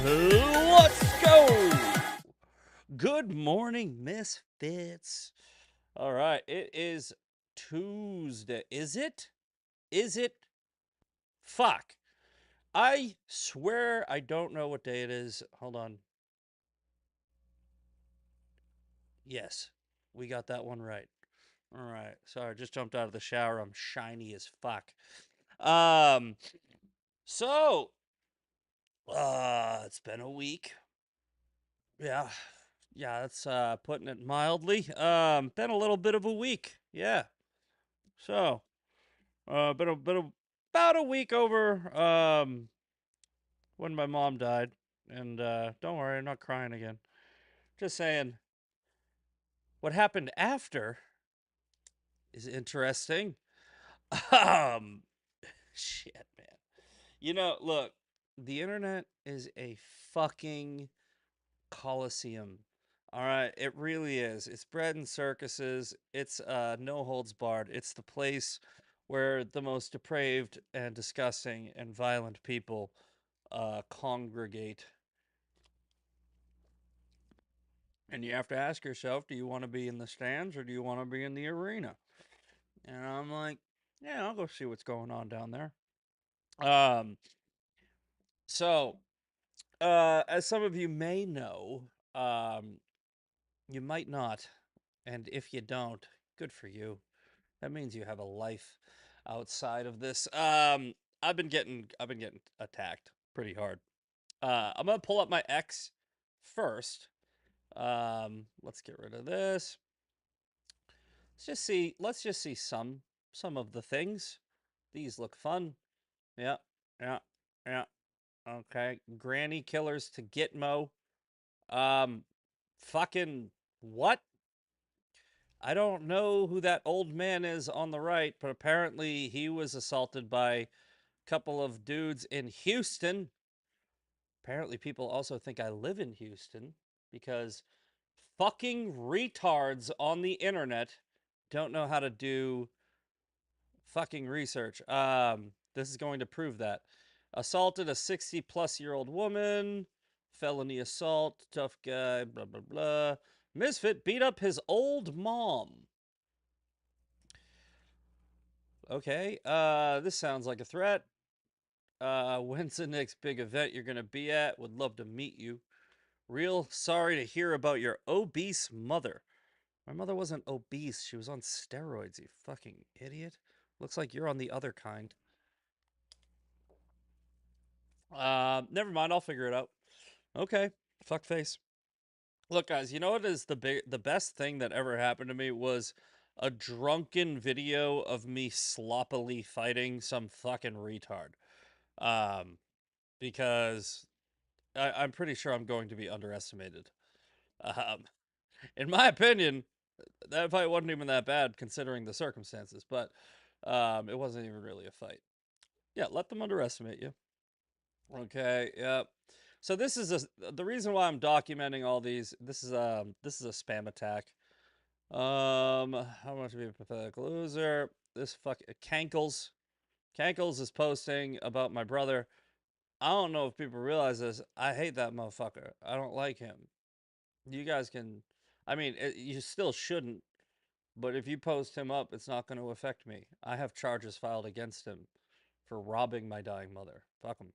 Let's go! Good morning, Misfits. All right, it is Tuesday. Is it? Is it? Fuck. I swear I don't know what day it is. Hold on. Yes, we got that one right. All right. Sorry, just jumped out of the shower. I'm shiny as fuck. Um, so, it's been a week. Yeah. Yeah, that's putting it mildly. Been a little bit of a week. Yeah. So, about a week over when my mom died. And don't worry, I'm not crying again. Just saying what happened after is interesting. Um shit, man. Look, the internet is a fucking coliseum. All right, it really is. It's bread and circuses. It's no holds barred. It's the place where the most depraved and disgusting and violent people congregate. And you have to ask yourself, do you want to be in the stands or do you want to be in the arena? And I'm like, yeah, I'll go see what's going on down there. Um, so, as some of you may know, um, you might not, and if you don't, good for you. That means you have a life outside of this. I've been getting attacked pretty hard. I'm gonna pull up my X first. Let's get rid of this. Let's just see some of the things. These look fun. Yeah, yeah, yeah. Okay. Granny killers to Gitmo. Um, fucking what? I don't know who that old man is on the right, but apparently he was assaulted by a couple of dudes in Houston. Apparently, people also think I live in Houston because fucking retards on the internet don't know how to do fucking research. This is going to prove that. Assaulted a 60-plus-year-old woman, felony assault, tough guy, blah, blah, blah. Misfit beat up his old mom. Okay, this sounds like a threat. When's the next big event you're gonna be at? Would love to meet you. Real sorry to hear about your obese mother. My mother wasn't obese. She was on steroids, you fucking idiot. Looks like you're on the other kind. Never mind. I'll figure it out. Okay. Fuck face. Look, guys, you know what is the best thing that ever happened to me was a drunken video of me sloppily fighting some fucking retard. Um, because I'm pretty sure I'm going to be underestimated. Um, in my opinion, that fight wasn't even that bad considering the circumstances, but it wasn't even really a fight. Yeah, let them underestimate you. Okay, yep. So the reason why I'm documenting all these. This is a spam attack. How much to be a pathetic loser? This fuck Cankles. Cankles is posting about my brother. I don't know if people realize this. I hate that motherfucker. I don't like him. You guys can. I mean, you still shouldn't. But if you post him up, it's not going to affect me. I have charges filed against him for robbing my dying mother. Fuck him.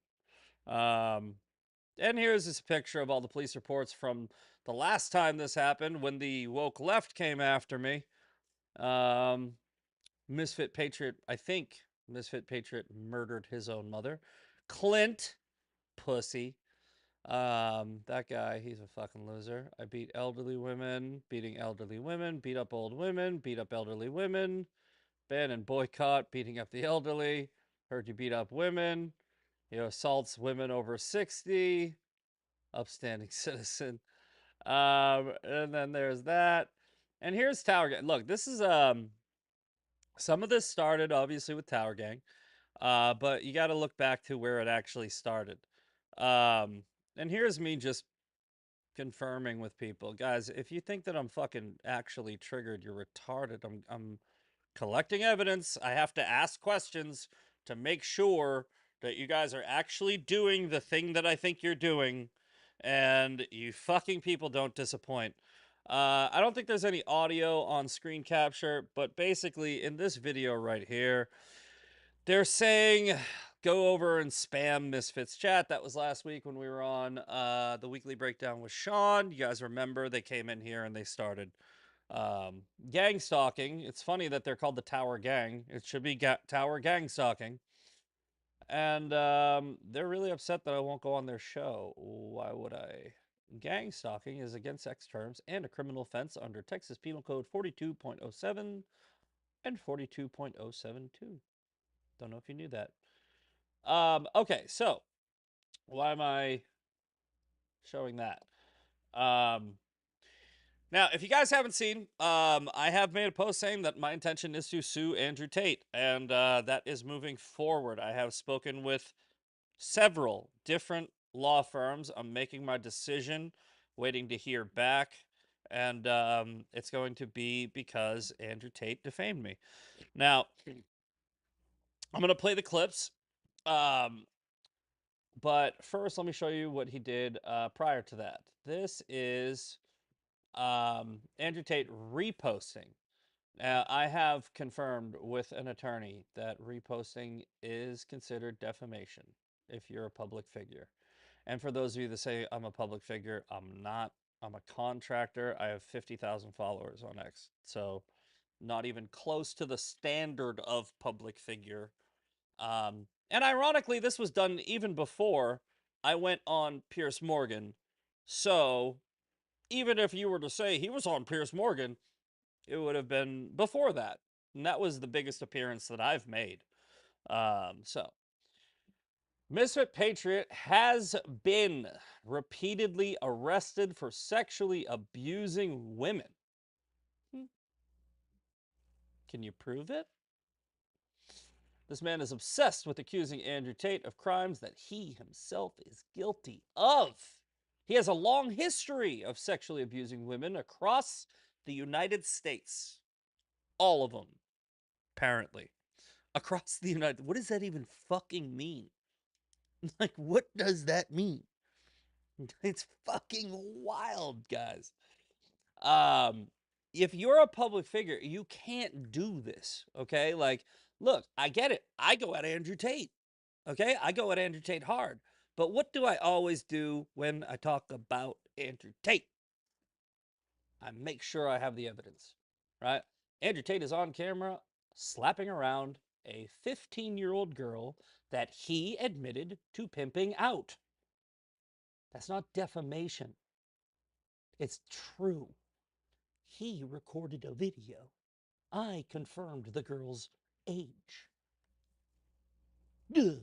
And here's this picture of all the police reports from the last time this happened when the woke left came after me. Um, Misfit Patriot, I think Misfit Patriot murdered his own mother. Clint, pussy. That guy, he's a fucking loser. I beat elderly women, beating elderly women, beat up old women, beat up elderly women, ban and boycott, beating up the elderly. Heard you beat up women. Assaults women over 60. Upstanding citizen. And then there's that. And here's Tower Gang. Look, this is some of this started obviously with Tower Gang. But you got to look back to where it actually started. And here's me just confirming with people, guys. If you think that I'm fucking actually triggered, you're retarded. I'm collecting evidence. I have to ask questions to make sure that you guys are actually doing the thing that I think you're doing. and you fucking people don't disappoint. I don't think there's any audio on screen capture, but basically in this video right here, they're saying go over and spam Misfits chat. That was last week when we were on the weekly breakdown with Sean. You guys remember they came in here and they started gang stalking. It's funny that they're called the Tower Gang. It should be Tower Gang Stalking. And they're really upset that I won't go on their show. Why would I? Gang stalking is against sex terms and a criminal offense under Texas Penal Code 42.07 and 42.072. Don't know if you knew that. Okay, so why am I showing that? Now, if you guys haven't seen, I have made a post saying that my intention is to sue Andrew Tate, and that is moving forward. I have spoken with several different law firms. I'm making my decision, waiting to hear back, and it's going to be because Andrew Tate defamed me. Now, I'm going to play the clips, but first let me show you what he did prior to that. This is Andrew Tate reposting. I have confirmed with an attorney that reposting is considered defamation if you're a public figure. And for those of you that say I'm a public figure, I'm not. I'm a contractor. I have 50,000 followers on X. So not even close to the standard of public figure. And ironically, this was done even before I went on Piers Morgan. So even if you were to say he was on Piers Morgan, it would have been before that. And that was the biggest appearance that I've made. So Misfit Patriot has been repeatedly arrested for sexually abusing women. Can you prove it? This man is obsessed with accusing Andrew Tate of crimes that he himself is guilty of. He has a long history of sexually abusing women across the United States. All of them, apparently. Across the United... What does that even fucking mean? Like, what does that mean? It's fucking wild, guys. If you're a public figure, you can't do this, okay? Like, look, I get it. I go at Andrew Tate, okay? I go at Andrew Tate hard. But what do I always do when I talk about Andrew Tate? I make sure I have the evidence, right? Andrew Tate is on camera slapping around a 15-year-old girl that he admitted to pimping out. That's not defamation. It's true. He recorded a video. I confirmed the girl's age. Ugh.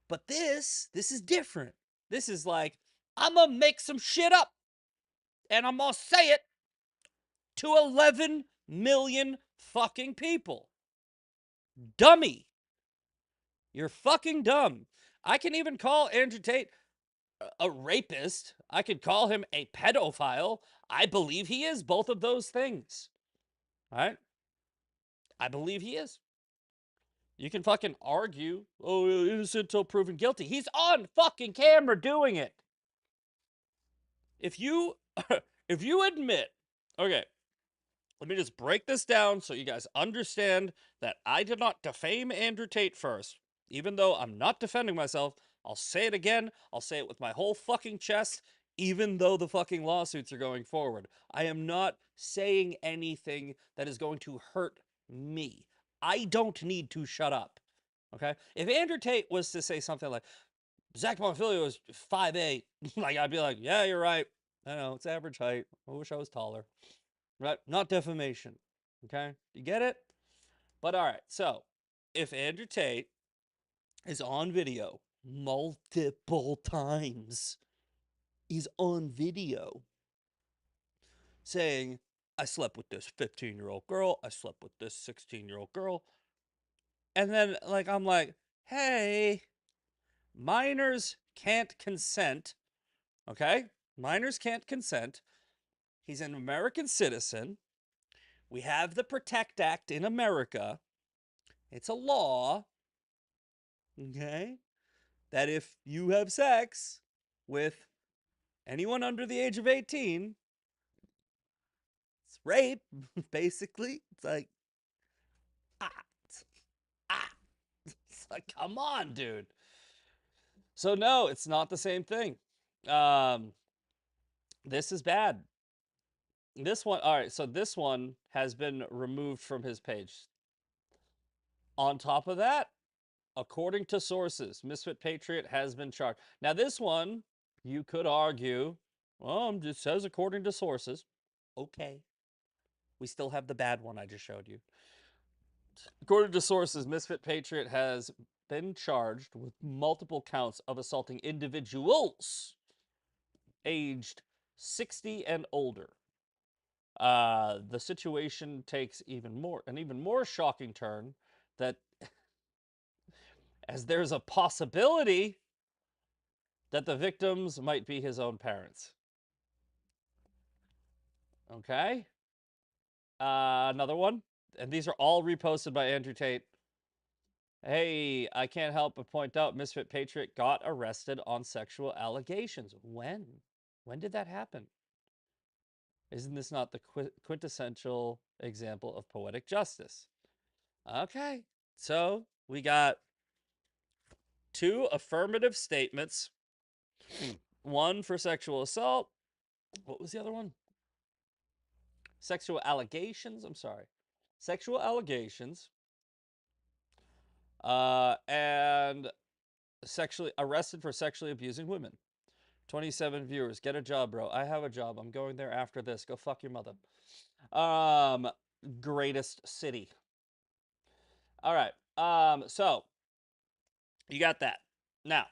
But this is different. This is like, I'm gonna make some shit up. And I'm gonna say it to 11 million fucking people. Dummy. You're fucking dumb. I can even call Andrew Tate a rapist. I could call him a pedophile. I believe he is both of those things. All right? I believe he is. You can fucking argue, oh, innocent until proven guilty. He's on fucking camera doing it. If you if you admit, okay, let me just break this down so you guys understand that I did not defame Andrew Tate first. Even though I'm not defending myself, I'll say it again. I'll say it with my whole fucking chest, even though the fucking lawsuits are going forward. I am not saying anything that is going to hurt me. I don't need to shut up. Okay? If Andrew Tate was to say something like, Zach Bonfiglio was 5'8", like I'd be like, yeah, you're right. I know, it's average height. I wish I was taller. Right? Not defamation. Okay? You get it? But all right, so if Andrew Tate is on video multiple times, he's on video saying, I slept with this 15-year-old girl, I slept with this 16-year-old girl. And then, like, I'm like, hey, minors can't consent, okay? Minors can't consent. He's an American citizen. We have the Protect Act in America. It's a law, okay, that if you have sex with anyone under the age of 18, it's rape, basically. It's like, ah, ah. It's like, come on, dude. So no, it's not the same thing. This is bad. This one, all right, so this one has been removed from his page. On top of that, according to sources, Misfit Patriot has been charged. Now, this one, you could argue, well, it says according to sources. Okay. We still have the bad one I just showed you. According to sources, Misfit Patriot has been charged with multiple counts of assaulting individuals aged 60 and older. The situation takes an even more shocking turn that as there's a possibility that the victims might be his own parents. Okay? Another one, and these are all reposted by Andrew Tate. Hey, I can't help but point out Misfit Patriot got arrested on sexual allegations. When? When did that happen? Isn't this not the quintessential example of poetic justice? Okay, so we got 2 affirmative statements. One for sexual assault. What was the other one? Sexual allegations. I'm sorry. Sexual allegations. And sexually arrested for sexually abusing women. 27 viewers. Get a job, bro. I have a job. I'm going there after this. Go fuck your mother. Greatest city. All right. So you got that. Now,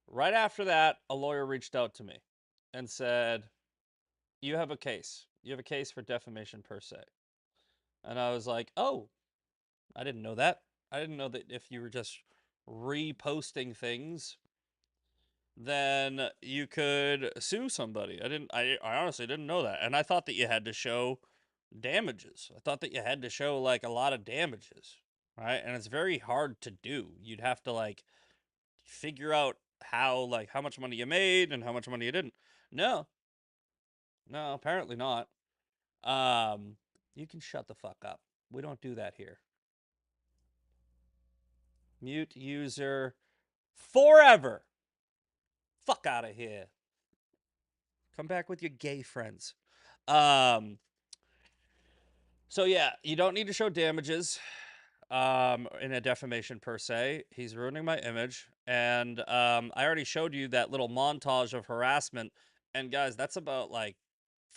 right after that, a lawyer reached out to me and said, "You have a case. You have a case for defamation per se." And I was like, "Oh, I didn't know that. I didn't know that if you were just reposting things, then you could sue somebody. I honestly didn't know that. And I thought that you had to show damages. I thought that you had to show like a lot of damages, right? And it's very hard to do. You'd have to like figure out how much money you made and how much money you didn't. No. No, apparently not. You can shut the fuck up. We don't do that here. Mute user forever. Fuck out of here. Come back with your gay friends. So yeah, you don't need to show damages in a defamation per se. He's ruining my image. And I already showed you that little montage of harassment. And guys, that's about like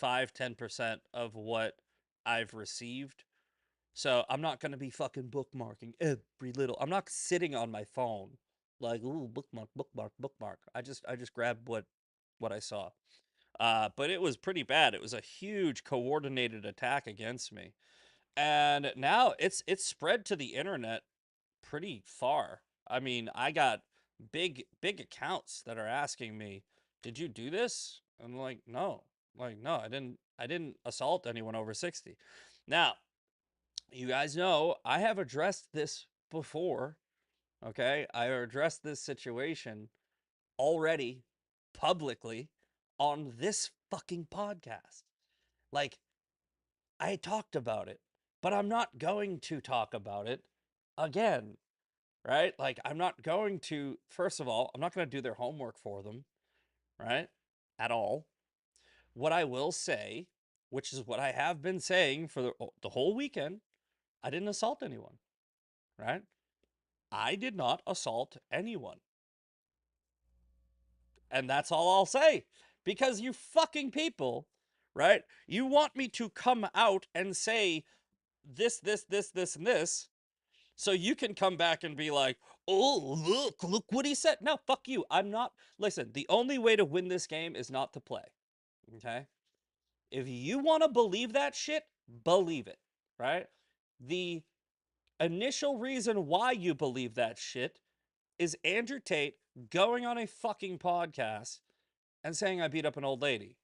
5-10% of what I've received. So I'm not going to be fucking bookmarking every little. I'm not sitting on my phone like, ooh, bookmark, bookmark, bookmark. I just grabbed what I saw. But it was pretty bad. It was a huge coordinated attack against me. And now it's spread to the internet pretty far. I mean, I got big accounts that are asking me, "Did you do this?" I'm like, "No." Like, "No, I didn't assault anyone over 60." Now, you guys know I have addressed this before, okay? I addressed this situation already publicly on this fucking podcast. Like, I talked about it, but I'm not going to talk about it again, right? Like, I'm not going to, first of all, I'm not going to do their homework for them, right? At all. What I will say, which is what I have been saying for the whole weekend, I didn't assault anyone, right? I did not assault anyone. And that's all I'll say. Because you fucking people, right? You want me to come out and say this, and this, so you can come back and be like, "Oh, look what he said." No, fuck you. I'm not. Listen, the only way to win this game is not to play. Okay? If you want to believe that shit, believe it, right? The initial reason why you believe that shit is Andrew Tate going on a fucking podcast and saying I beat up an old lady.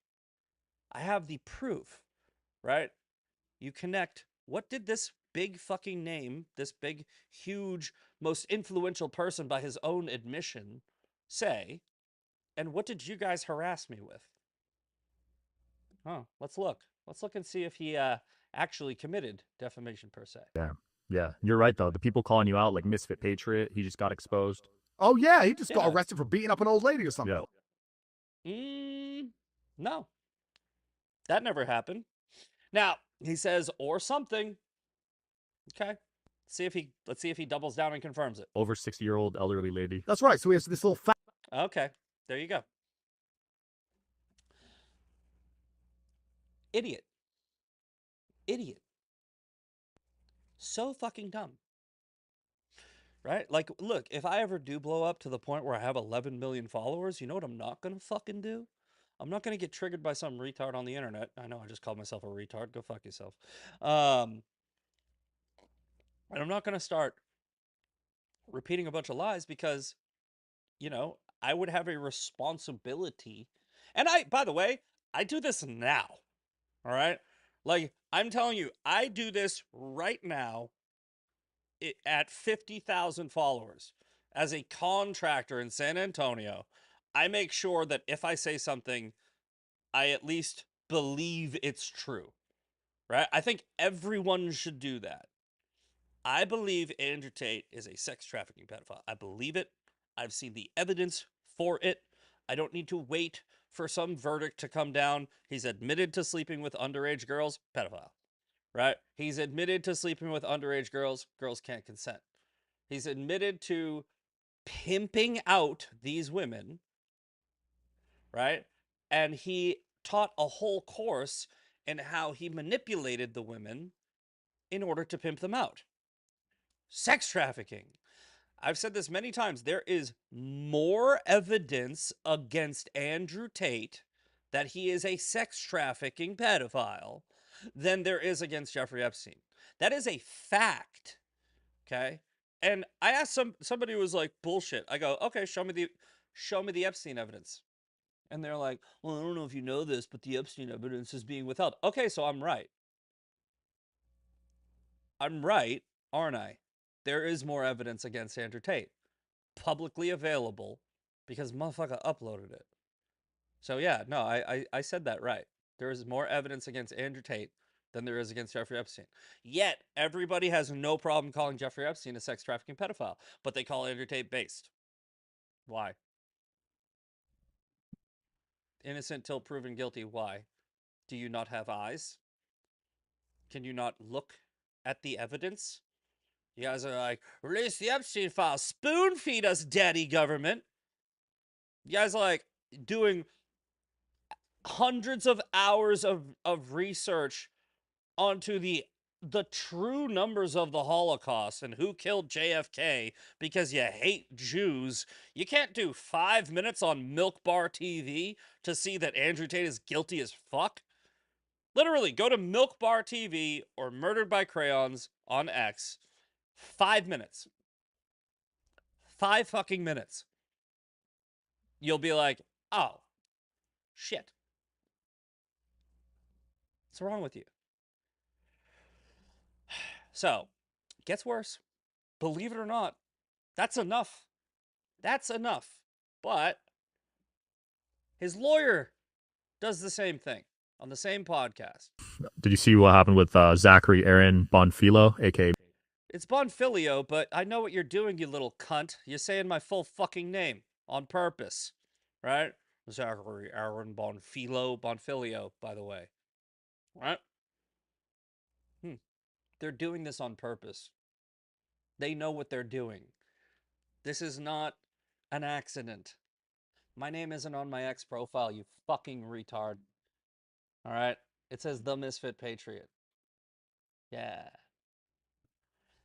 I have the proof, right? You connect, what did this big fucking name, this big, huge, most influential person by his own admission say? And what did you guys harass me with? Oh, let's look. Let's look and see if he actually committed defamation per se. Yeah. Yeah. You're right, though. The people calling you out, like Misfit Patriot, he just got exposed. Oh, yeah, he just got Yeah. arrested for beating up an old lady or something. Yeah. No. That never happened. Now, he says, or something. Okay. Let's see if he doubles down and confirms it. Over 60-year-old elderly lady. That's right. So he has this little fat. Okay. There you go. Idiot. Idiot. So fucking dumb. Right? Like, look, if I ever do blow up to the point where I have 11 million followers, you know what I'm not going to fucking do? I'm not going to get triggered by some retard on the internet. I know I just called myself a retard. Go fuck yourself. And I'm not going to start repeating a bunch of lies because, you know, I would have a responsibility. And by the way, I do this now. All right? Like, I'm telling you, I do this right now at 50,000 followers. As a contractor in San Antonio, I make sure that if I say something, I at least believe it's true. Right? I think everyone should do that. I believe Andrew Tate is a sex trafficking pedophile. I believe it. I've seen the evidence for it. I don't need to wait for some verdict to come down. He's admitted to sleeping with underage girls, pedophile. Right? He's admitted to sleeping with underage girls, girls can't consent. He's admitted to pimping out these women, right? And he taught a whole course in how he manipulated the women in order to pimp them out. Sex trafficking. I've said this many times. There is more evidence against Andrew Tate that he is a sex trafficking pedophile than there is against Jeffrey Epstein. That is a fact. Okay? And I asked somebody who was like, bullshit. I go, okay, show me the Epstein evidence. And they're like, well, I don't know if you know this, but the Epstein evidence is being withheld. Okay, so I'm right. I'm right, aren't I? There is more evidence against Andrew Tate. Publicly available because motherfucker uploaded it. So yeah, no, I said that right. There is more evidence against Andrew Tate than there is against Jeffrey Epstein. Yet, everybody has no problem calling Jeffrey Epstein a sex trafficking pedophile, but they call Andrew Tate based. Why? Innocent till proven guilty. Why? Do you not have eyes? Can you not look at the evidence? You guys are like, release the Epstein files, spoon feed us, daddy government. You guys are like doing hundreds of hours of research onto the true numbers of the Holocaust and who killed JFK because you hate Jews. You can't do 5 minutes on Milk Bar TV to see that Andrew Tate is guilty as fuck. Literally, go to Milk Bar TV or Murdered by Crayons on X. 5 minutes. 5 fucking minutes. You'll be like, oh, shit. What's wrong with you? So, gets worse. Believe it or not, that's enough. That's enough. But his lawyer does the same thing on the same podcast. Did you see what happened with Zachary Aaron Bonfilio, aka? It's Bonfilio, but I know what you're doing, you little cunt. You're saying my full fucking name on purpose, right? Zachary Aaron Bonfilio, by the way. Right? They're doing this on purpose. They know what they're doing. This is not an accident. My name isn't on my X profile, you fucking retard. All right? It says The Misfit Patriot. Yeah.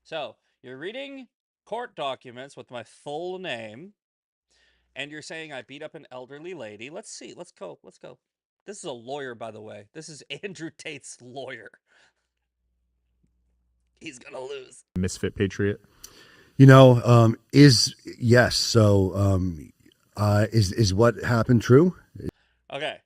So, you're reading court documents with my full name, and you're saying I beat up an elderly lady. Let's see. Let's go. Let's go. This is a lawyer, by the way. This is Andrew Tate's lawyer. He's gonna lose. Misfit Patriot. You know, yes. So, is what happened true? Okay.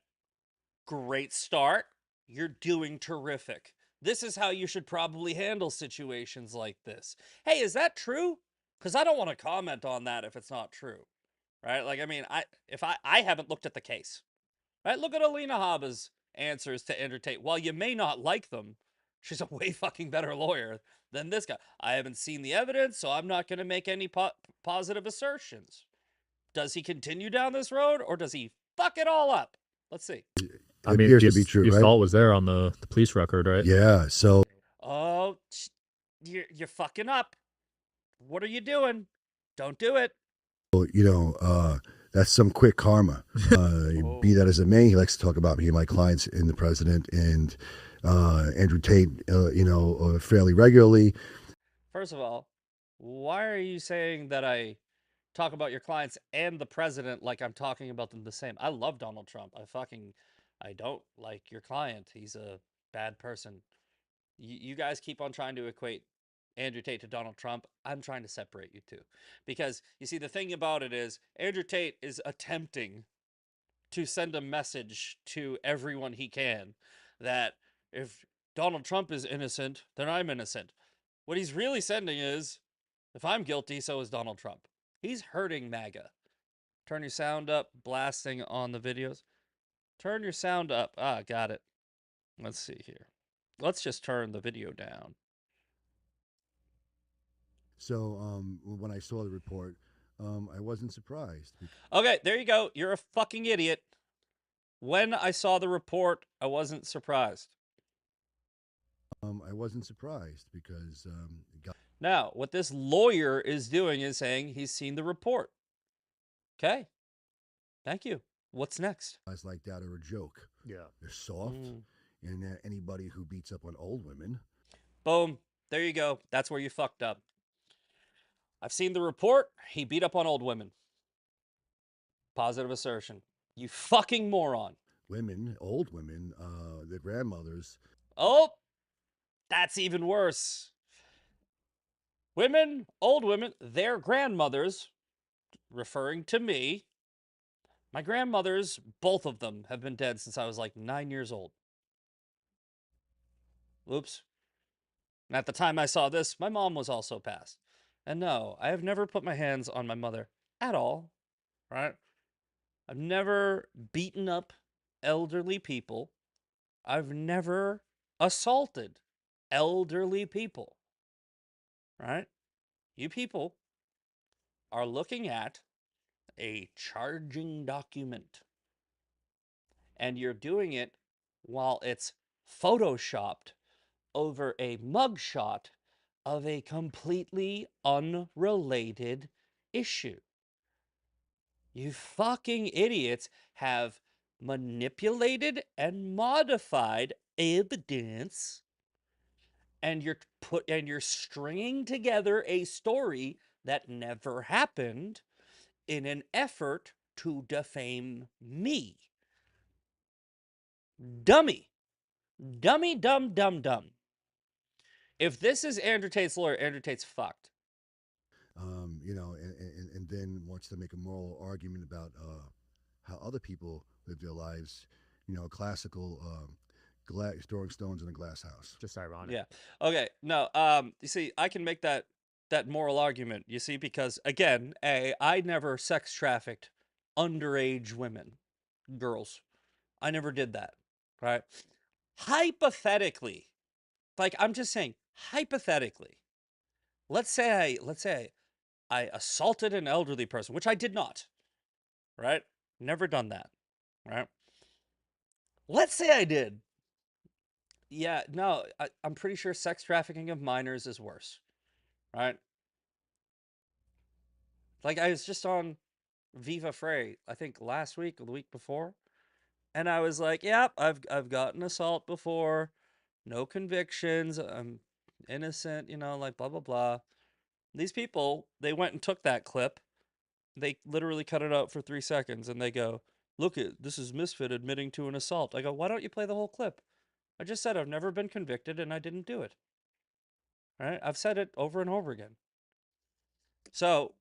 Great start. You're doing terrific. This is how you should probably handle situations like this. Hey, is that true? Because I don't want to comment on that if it's not true. right? Like, I mean, I haven't looked at the case, right? Look at Alina Habba's answers to Andrew Tate. While you may not like them, she's a way fucking better lawyer than this guy. I haven't seen the evidence, so I'm not going to make any positive assertions. Does he continue down this road, or does he fuck it all up? Let's see. I It mean, appears the, to be true, the right? assault was there on the police record, right? Yeah. So Oh, you're fucking up. What are you doing? Don't do it. that's some quick karma. Oh. Be that as it may, he likes to talk about me and my clients and the president and Andrew Tate, fairly regularly. First of all, why are you saying that I talk about your clients and the president like I'm talking about them the same? I love Donald Trump. I don't like your client. He's a bad person. You guys keep on trying to equate Andrew Tate to Donald Trump. I'm trying to separate you two. Because, you see, the thing about it is, Andrew Tate is attempting to send a message to everyone he can that if Donald Trump is innocent, then I'm innocent. What he's really sending is, if I'm guilty, so is Donald Trump. He's hurting MAGA. Turn your sound up, blasting on the videos. Turn your sound up. Ah, got it. Let's see here. Let's just turn the video down. So when I saw the report, I wasn't surprised. Okay, there you go. You're a fucking idiot. When I saw the report, I wasn't surprised. I wasn't surprised because Now, what this lawyer is doing is saying he's seen the report. Okay. Thank you. What's next? guys like that are a joke. Yeah. They're soft, and anybody who beats up on old women. Boom. There you go. That's where you fucked up. I've seen the report. He beat up on old women. Positive assertion. You fucking moron. Women, old women, their grandmothers. Oh, that's even worse. Women, old women, their grandmothers, referring to me. My grandmothers, both of them, have been dead since I was like 9 years old. Oops. And at the time I saw this, my mom was also passed. And no, I have never put my hands on my mother at all, right? I've never beaten up elderly people. I've never assaulted elderly people, right? You people are looking at a charging document, and you're doing it while it's photoshopped over a mugshot of a completely unrelated issue. You fucking idiots have manipulated and modified evidence, and you're stringing together a story that never happened in an effort to defame me. Dummy. Dummy, dumb, dumb, dumb. If this is Andrew Tate's lawyer, Andrew Tate's fucked. And then wants to make a moral argument about how other people live their lives. Classical throwing stones in a glass house. Just ironic. Yeah. Okay. No. You see, I can make that moral argument. You see, because again, I never sex trafficked underage women, girls. I never did that. Right. Hypothetically, like I'm just saying, hypothetically, let's say I assaulted an elderly person, which I did not. Right. Never done that. Right. Let's say I did. Yeah, no, I'm pretty sure sex trafficking of minors is worse, right? Like I was just on Viva Frey, I think last week or the week before, and I was like, "Yep, I've gotten assault before, no convictions, I'm innocent, like blah blah blah." These people, they went and took that clip, they literally cut it out for 3 seconds, and they go, "Look, this is Misfit admitting to an assault." I go, "Why don't you play the whole clip?" I just said I've never been convicted and I didn't do it. All right? I've said it over and over again. So,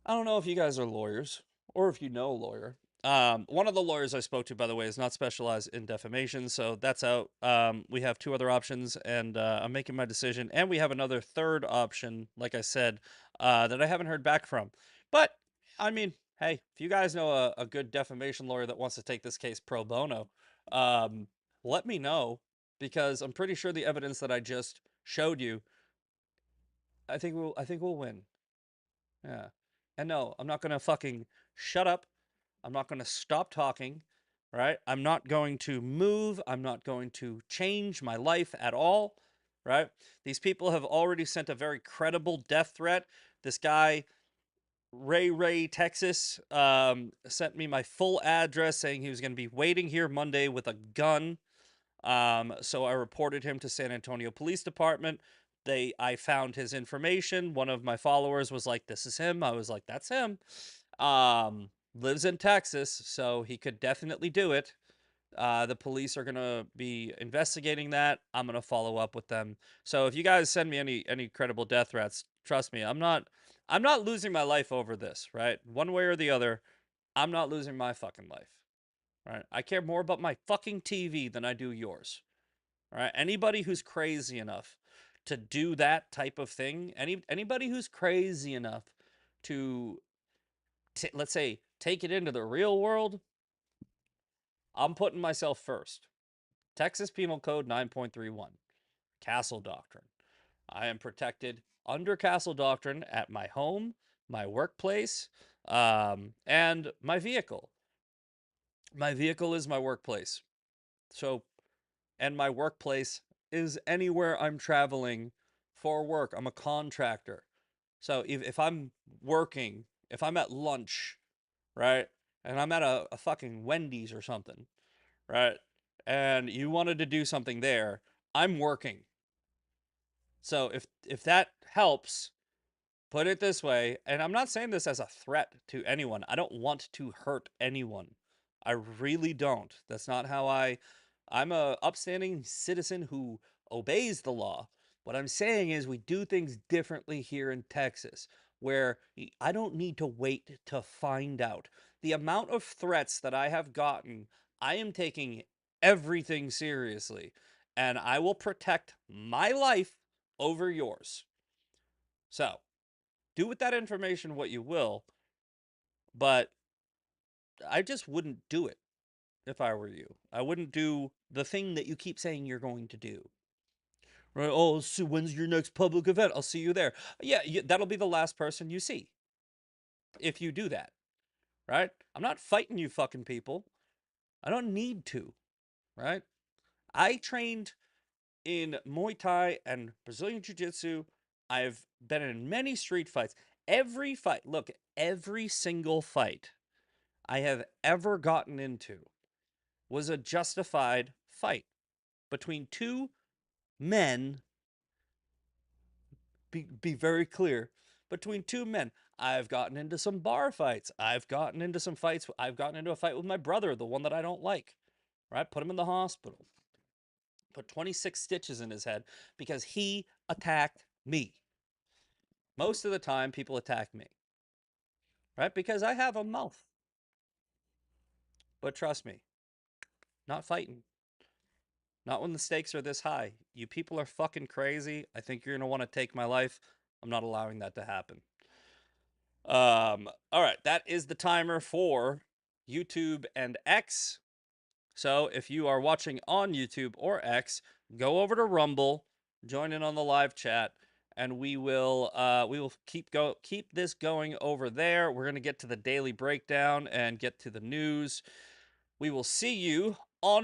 I don't know if you guys are lawyers or if you know a lawyer. One of the lawyers I spoke to, by the way, is not specialized in defamation, so that's out. We have 2 other options, and I'm making my decision. And we have another third option, like I said, that I haven't heard back from. But I mean, hey, if you guys know a good defamation lawyer that wants to take this case pro bono, um, let me know, because I'm pretty sure the evidence that I just showed you, I think we'll win. Yeah. And no, I'm not gonna fucking shut up. I'm not gonna stop talking. Right? I'm not going to move. I'm not going to change my life at all. Right? These people have already sent a very credible death threat. This guy, Ray, Texas, sent me my full address saying he was going to be waiting here Monday with a gun. So I reported him to San Antonio Police Department. I found his information. One of my followers was like, "This is him." I was like, "That's him." Lives in Texas, so he could definitely do it. The police are gonna be investigating that. I'm gonna follow up with them. So if you guys send me any credible death threats, trust me, I'm not losing my life over this, right? One way or the other, I'm not losing my fucking life. Right? I care more about my fucking TV than I do yours. Right? Anybody who's crazy enough to do that type of thing, anybody who's crazy enough to let's say take it into the real world, I'm putting myself first. Texas Penal Code 9.31, Castle Doctrine. I am protected under Castle Doctrine at my home, my workplace, and my vehicle. My vehicle is my workplace. So, and my workplace is anywhere I'm traveling for work. I'm a contractor. So if I'm working, if I'm at lunch, right, and I'm at a fucking Wendy's or something, right, and you wanted to do something there, I'm working. So if that helps, put it this way, and I'm not saying this as a threat to anyone. I don't want to hurt anyone. I really don't. That's not how I'm a upstanding citizen who obeys the law. What I'm saying is we do things differently here in Texas, where I don't need to wait to find out. The amount of threats that I have gotten, I am taking everything seriously, and I will protect my life over yours. So, do with that information what you will, but I just wouldn't do it if I were you. I wouldn't do the thing that you keep saying you're going to do. Right? Oh, so when's your next public event? I'll see you there. Yeah, that'll be the last person you see if you do that. Right? I'm not fighting you fucking people. I don't need to. Right? I trained in Muay Thai and Brazilian Jiu Jitsu. I've been in many street fights. Every fight, look, every single fight I have ever gotten into was a justified fight between two men. Be very clear, between two men. I've gotten into some bar fights. I've gotten into some fights. I've gotten into a fight with my brother, the one that I don't like. Right? Put him in the hospital. Put 26 stitches in his head because he attacked me. Most of the time, people attack me. Right? Because I have a mouth. But trust me, not fighting. Not when the stakes are this high. You people are fucking crazy. I think you're going to want to take my life. I'm not allowing that to happen. All right, that is the timer for YouTube and X. So if you are watching on YouTube or X, go over to Rumble, join in on the live chat, and we will keep this going over there. We're going to get to the daily breakdown and get to the news. We will see you